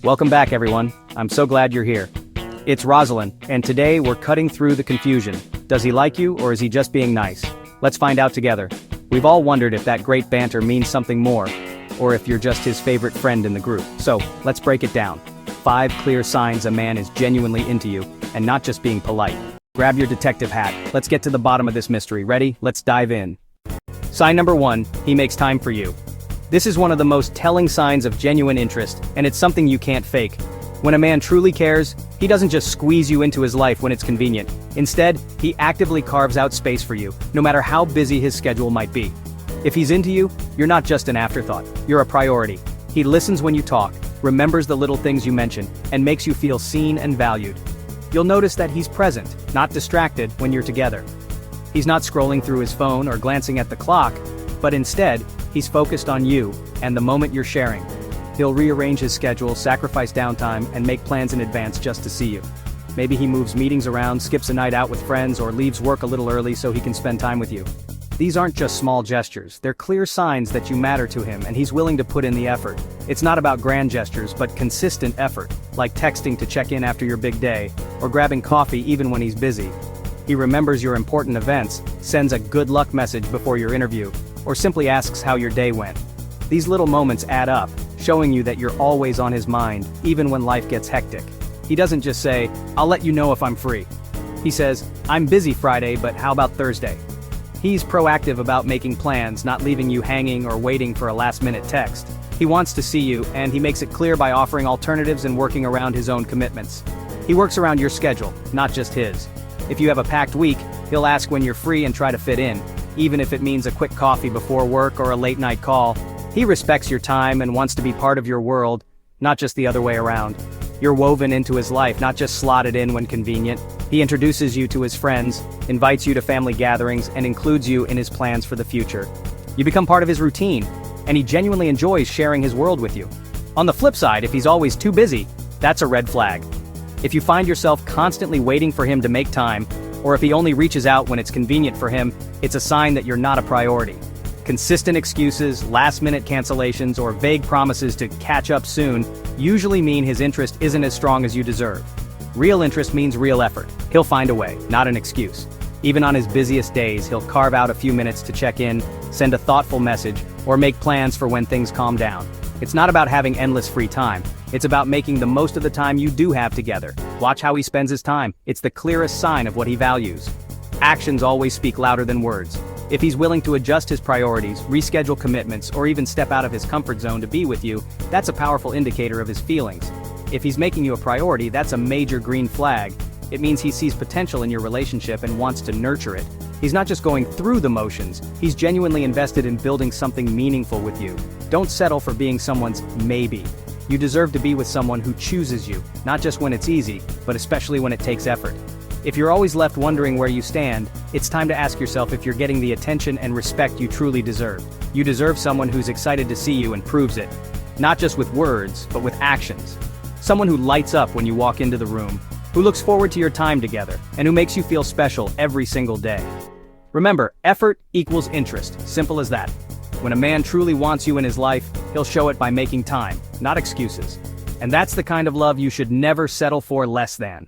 Welcome back, everyone. I'm so glad you're here. It's Rosalind, and today we're cutting through the confusion. Does he like you, or is he just being nice? Let's find out together. We've all wondered if that great banter means something more, or if you're just his favorite friend in the group. So, let's break it down. 5 clear signs a man is genuinely into you, and not just being polite. Grab your detective hat. Let's get to the bottom of this mystery. Ready? Let's dive in. Sign number 1, he makes time for you. This is one of the most telling signs of genuine interest, and it's something you can't fake. When a man truly cares, he doesn't just squeeze you into his life when it's convenient. Instead, he actively carves out space for you, no matter how busy his schedule might be. If he's into you, you're not just an afterthought, you're a priority. He listens when you talk, remembers the little things you mention, and makes you feel seen and valued. You'll notice that he's present, not distracted, when you're together. He's not scrolling through his phone or glancing at the clock, but instead, he's focused on you and the moment you're sharing. He'll rearrange his schedule, sacrifice downtime, and make plans in advance just to see you. Maybe he moves meetings around, skips a night out with friends, or leaves work a little early so he can spend time with you. These aren't just small gestures, they're clear signs that you matter to him and he's willing to put in the effort. It's not about grand gestures, but consistent effort, like texting to check in after your big day, or grabbing coffee even when he's busy. He remembers your important events, sends a good luck message before your interview, or simply asks how your day went. These little moments add up, showing you that you're always on his mind, even when life gets hectic. He doesn't just say, "I'll let you know if I'm free." He says, "I'm busy Friday, but how about Thursday?" He's proactive about making plans, not leaving you hanging or waiting for a last-minute text. He wants to see you, and he makes it clear by offering alternatives and working around his own commitments. He works around your schedule, not just his. If you have a packed week, he'll ask when you're free and try to fit in, even if it means a quick coffee before work or a late-night call. He respects your time and wants to be part of your world, not just the other way around. You're woven into his life, not just slotted in when convenient. He introduces you to his friends, invites you to family gatherings, and includes you in his plans for the future. You become part of his routine, and he genuinely enjoys sharing his world with you. On the flip side, if he's always too busy, that's a red flag. If you find yourself constantly waiting for him to make time, or if he only reaches out when it's convenient for him, it's a sign that you're not a priority. Consistent excuses, last-minute cancellations, or vague promises to catch up soon usually mean his interest isn't as strong as you deserve. Real interest means real effort. He'll find a way, not an excuse. Even on his busiest days, he'll carve out a few minutes to check in, send a thoughtful message, or make plans for when things calm down. It's not about having endless free time. It's about making the most of the time you do have together. Watch how he spends his time. It's the clearest sign of what he values. Actions always speak louder than words. If he's willing to adjust his priorities, reschedule commitments, or even step out of his comfort zone to be with you, that's a powerful indicator of his feelings. If he's making you a priority, that's a major green flag. It means he sees potential in your relationship and wants to nurture it. He's not just going through the motions, he's genuinely invested in building something meaningful with you. Don't settle for being someone's maybe. You deserve to be with someone who chooses you, not just when it's easy, but especially when it takes effort. If you're always left wondering where you stand, it's time to ask yourself if you're getting the attention and respect you truly deserve. You deserve someone who's excited to see you and proves it. Not just with words, but with actions. Someone who lights up when you walk into the room, who looks forward to your time together, and who makes you feel special every single day. Remember, effort equals interest, simple as that. When a man truly wants you in his life, he'll show it by making time, not excuses. And that's the kind of love you should never settle for less than.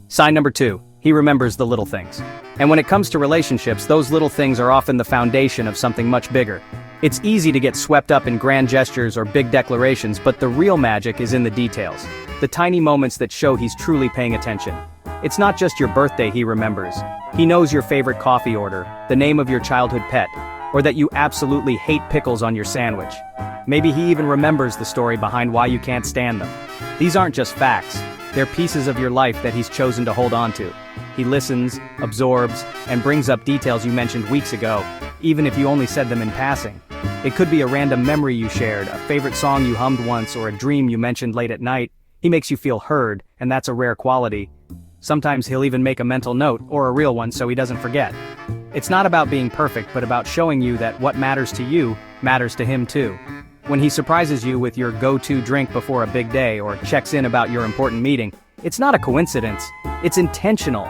Sign number 2, he remembers the little things. And when it comes to relationships, those little things are often the foundation of something much bigger. It's easy to get swept up in grand gestures or big declarations, but the real magic is in the details. The tiny moments that show he's truly paying attention. It's not just your birthday he remembers. He knows your favorite coffee order, the name of your childhood pet, or that you absolutely hate pickles on your sandwich. Maybe he even remembers the story behind why you can't stand them. These aren't just facts. They're pieces of your life that he's chosen to hold on to. He listens, absorbs, and brings up details you mentioned weeks ago, even if you only said them in passing. It could be a random memory you shared, a favorite song you hummed once, or a dream you mentioned late at night. He makes you feel heard, and that's a rare quality. Sometimes he'll even make a mental note, or a real one, so he doesn't forget. It's not about being perfect, but about showing you that what matters to you matters to him too. When he surprises you with your go-to drink before a big day or checks in about your important meeting, it's not a coincidence, it's intentional.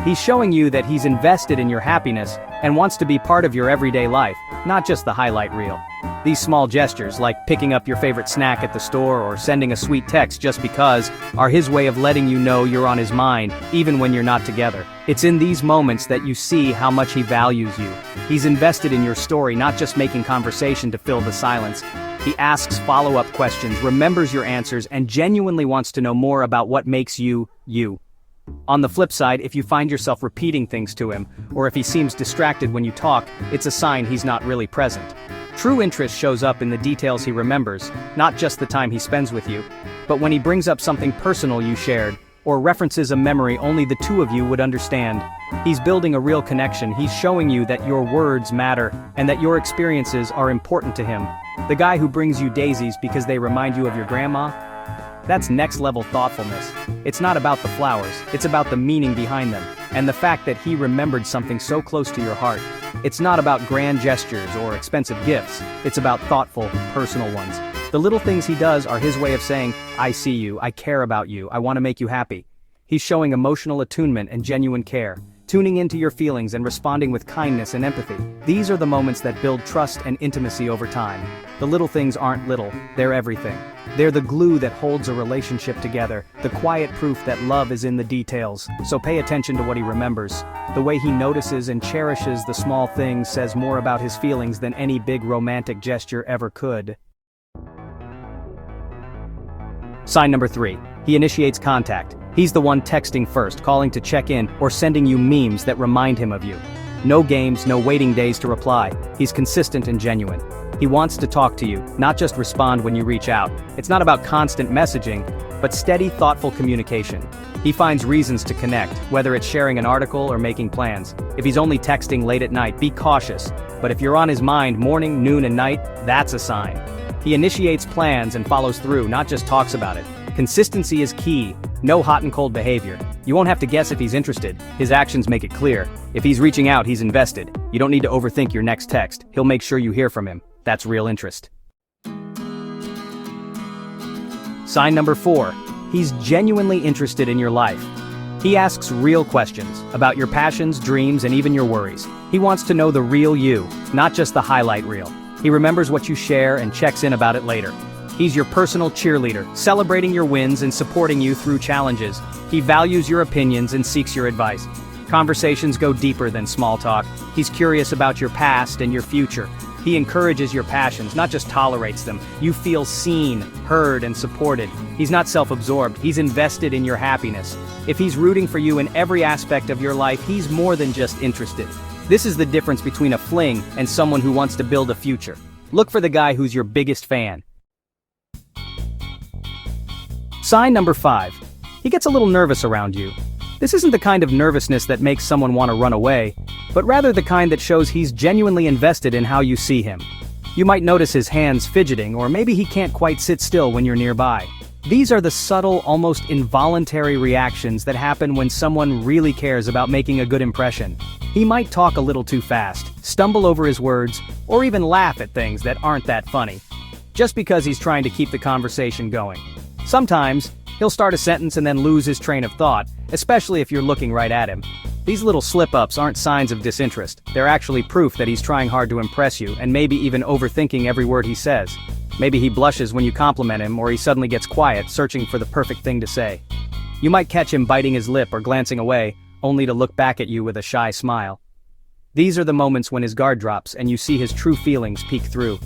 He's showing you that he's invested in your happiness and wants to be part of your everyday life. not just the highlight reel. These small gestures, like picking up your favorite snack at the store or sending a sweet text just because, are his way of letting you know you're on his mind, even when you're not together. It's in these moments that you see how much he values you. He's invested in your story, not just making conversation to fill the silence. He asks follow-up questions, remembers your answers, and genuinely wants to know more about what makes you, you. On the flip side, if you find yourself repeating things to him, or if he seems distracted when you talk, it's a sign he's not really present. True interest shows up in the details he remembers, not just the time he spends with you, but when he brings up something personal you shared, or references a memory only the two of you would understand. He's building a real connection. He's showing you that your words matter, and that your experiences are important to him. The guy who brings you daisies because they remind you of your grandma? That's next-level thoughtfulness. It's not about the flowers, it's about the meaning behind them, and the fact that he remembered something so close to your heart. It's not about grand gestures or expensive gifts, it's about thoughtful, personal ones. The little things he does are his way of saying, I see you, I care about you, I want to make you happy. He's showing emotional attunement and genuine care, tuning into your feelings and responding with kindness and empathy. These are the moments that build trust and intimacy over time. The little things aren't little, they're everything. They're the glue that holds a relationship together, the quiet proof that love is in the details. So pay attention to what he remembers. The way he notices and cherishes the small things says more about his feelings than any big romantic gesture ever could. Sign number 3. He initiates contact. He's the one texting first, calling to check in, or sending you memes that remind him of you. No games, no waiting days to reply. He's consistent and genuine. He wants to talk to you, not just respond when you reach out. It's not about constant messaging, but steady, thoughtful communication. He finds reasons to connect, whether it's sharing an article or making plans. If he's only texting late at night, be cautious. But if you're on his mind morning, noon, and night, that's a sign. He initiates plans and follows through, not just talks about it. Consistency is key. No hot and cold behavior. You won't have to guess if he's interested. His actions make it clear. If he's reaching out, he's invested. You don't need to overthink your next text. He'll make sure you hear from him. That's real interest. Sign number 4. He's genuinely interested in your life. He asks real questions about your passions, dreams, and even your worries. He wants to know the real you, not just the highlight reel. He remembers what you share and checks in about it later. He's your personal cheerleader, celebrating your wins and supporting you through challenges. He values your opinions and seeks your advice. Conversations go deeper than small talk. He's curious about your past and your future. He encourages your passions, not just tolerates them. You feel seen, heard, and supported. He's not self-absorbed, he's invested in your happiness. If he's rooting for you in every aspect of your life, he's more than just interested. This is the difference between a fling and someone who wants to build a future. Look for the guy who's your biggest fan. Sign number 5. He gets a little nervous around you. This isn't the kind of nervousness that makes someone want to run away, but rather the kind that shows he's genuinely invested in how you see him. You might notice his hands fidgeting, or maybe he can't quite sit still when you're nearby. These are the subtle, almost involuntary reactions that happen when someone really cares about making a good impression. He might talk a little too fast, stumble over his words, or even laugh at things that aren't that funny, just because he's trying to keep the conversation going. Sometimes, he'll start a sentence and then lose his train of thought, especially if you're looking right at him. These little slip-ups aren't signs of disinterest. They're actually proof that he's trying hard to impress you and maybe even overthinking every word he says. Maybe he blushes when you compliment him, or he suddenly gets quiet, searching for the perfect thing to say. You might catch him biting his lip or glancing away, only to look back at you with a shy smile. These are the moments when his guard drops and you see his true feelings peek through.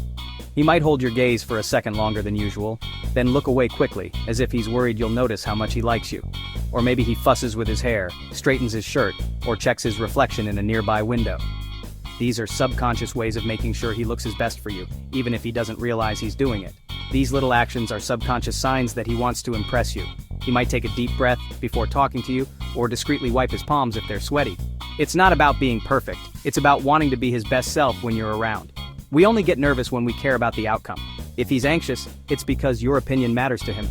He might hold your gaze for a second longer than usual, then look away quickly, as if he's worried you'll notice how much he likes you. Or maybe he fusses with his hair, straightens his shirt, or checks his reflection in a nearby window. These are subconscious ways of making sure he looks his best for you, even if he doesn't realize he's doing it. These little actions are subconscious signs that he wants to impress you. He might take a deep breath before talking to you, or discreetly wipe his palms if they're sweaty. It's not about being perfect, it's about wanting to be his best self when you're around. We only get nervous when we care about the outcome. If he's anxious, it's because your opinion matters to him.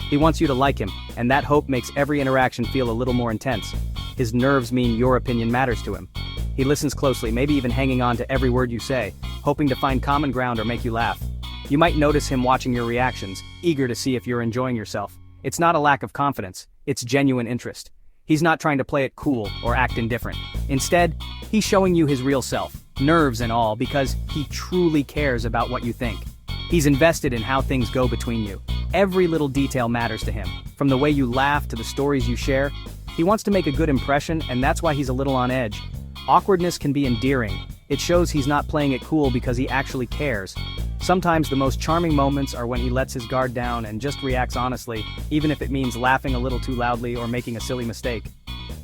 He wants you to like him, and that hope makes every interaction feel a little more intense. His nerves mean your opinion matters to him. He listens closely, maybe even hanging on to every word you say, hoping to find common ground or make you laugh. You might notice him watching your reactions, eager to see if you're enjoying yourself. It's not a lack of confidence, it's genuine interest. He's not trying to play it cool or act indifferent. Instead, he's showing you his real self. nerves and all, because he truly cares about what you think. He's invested in how things go between you. Every little detail matters to him, from the way you laugh to the stories you share. He wants to make a good impression, and that's why he's a little on edge. Awkwardness can be endearing. It shows he's not playing it cool because he actually cares. Sometimes the most charming moments are when he lets his guard down and just reacts honestly, even if it means laughing a little too loudly or making a silly mistake.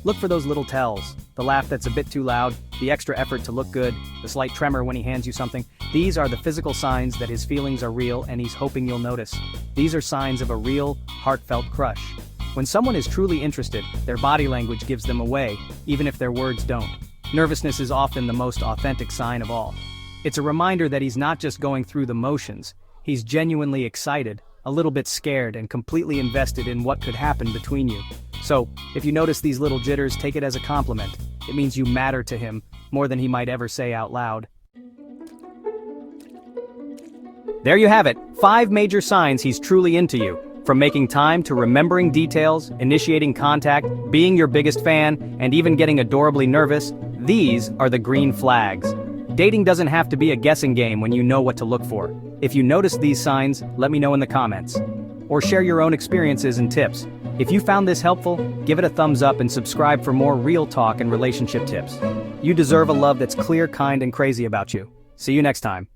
Look for those little tells: the laugh that's a bit too loud, the extra effort to look good, the slight tremor when he hands you something. These are the physical signs that his feelings are real and he's hoping you'll notice. These are signs of a real, heartfelt crush. When someone is truly interested, their body language gives them away, even if their words don't. Nervousness is often the most authentic sign of all. It's a reminder that he's not just going through the motions, he's genuinely excited, a little bit scared, and completely invested in what could happen between you. So, if you notice these little jitters, take it as a compliment. It means you matter to him, more than he might ever say out loud. There you have it, 5 major signs he's truly into you. From making time to remembering details, initiating contact, being your biggest fan, and even getting adorably nervous, these are the green flags. Dating doesn't have to be a guessing game when you know what to look for. If you notice these signs, let me know in the comments. Or share your own experiences and tips. If you found this helpful, give it a thumbs up and subscribe for more real talk and relationship tips. You deserve a love that's clear, kind, and crazy about you. See you next time.